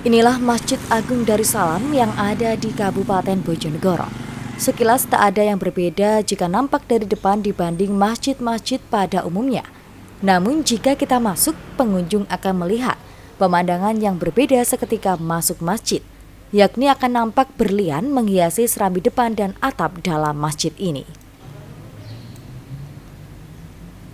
Inilah Masjid Agung Darussalam yang ada di Kabupaten Bojonegoro. Sekilas tak ada yang berbeda jika nampak dari depan dibanding masjid-masjid pada umumnya. Namun jika kita masuk, pengunjung akan melihat pemandangan yang berbeda seketika masuk masjid, yakni akan nampak berlian menghiasi serambi depan dan atap dalam masjid ini.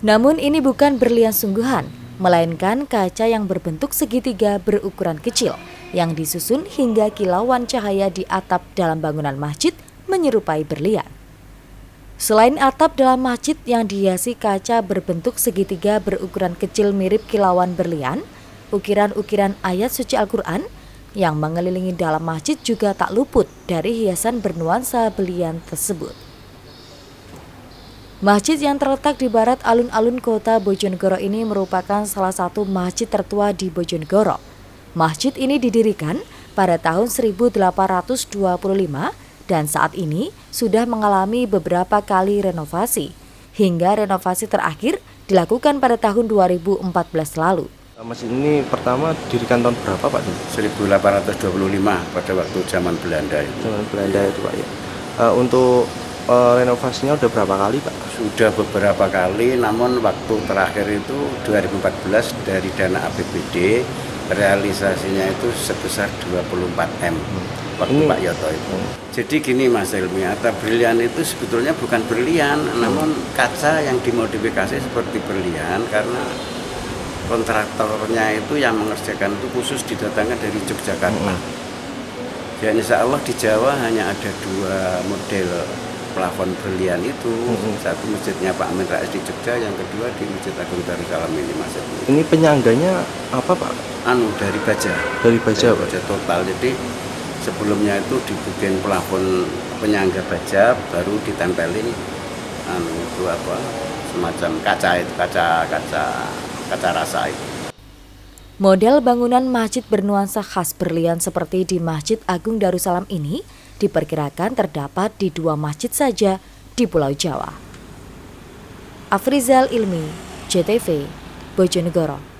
Namun ini bukan berlian sungguhan, melainkan kaca yang berbentuk segitiga berukuran kecil yang disusun hingga kilauan cahaya di atap dalam bangunan masjid menyerupai berlian. Selain atap dalam masjid yang dihiasi kaca berbentuk segitiga berukuran kecil mirip kilauan berlian, ukiran-ukiran ayat suci Al-Quran yang mengelilingi dalam masjid juga tak luput dari hiasan bernuansa berlian tersebut. Masjid yang terletak di barat alun-alun kota Bojonegoro ini merupakan salah satu masjid tertua di Bojonegoro. Masjid ini didirikan pada tahun 1825 dan saat ini sudah mengalami beberapa kali renovasi, hingga renovasi terakhir dilakukan pada tahun 2014 lalu. Masjid ini pertama didirikan tahun berapa Pak? 1825 pada waktu zaman Belanda itu. Zaman Belanda itu Pak ya. Untuk renovasinya udah berapa kali Pak? Sudah beberapa kali, namun waktu terakhir itu 2014 dari dana APBD, realisasinya itu sebesar 24 M waktu Ini, Pak Yoto itu. Jadi gini Mas Helmi, atap berlian itu sebetulnya bukan berlian, namun kaca yang dimodifikasi seperti berlian karena kontraktornya itu yang mengerjakan itu khusus didatangkan dari Yogyakarta. Ya insya Allah di Jawa hanya ada 2 model plafon berlian itu, satu masjidnya Pak Amin Rais di Jogja, yang kedua di Masjid Agung Darussalam ini Mas. Ini penyangganya apa Pak? Dari baja. Dari baja Pak? Baja total, jadi sebelumnya itu dibikin plafon penyangga baja, baru ditempelin itu apa, semacam kaca itu, kaca rasa itu. Model bangunan masjid bernuansa khas berlian seperti di Masjid Agung Darussalam ini diperkirakan terdapat di 2 masjid saja di Pulau Jawa. Afrizal Ilmi, JTV, Bojonegoro.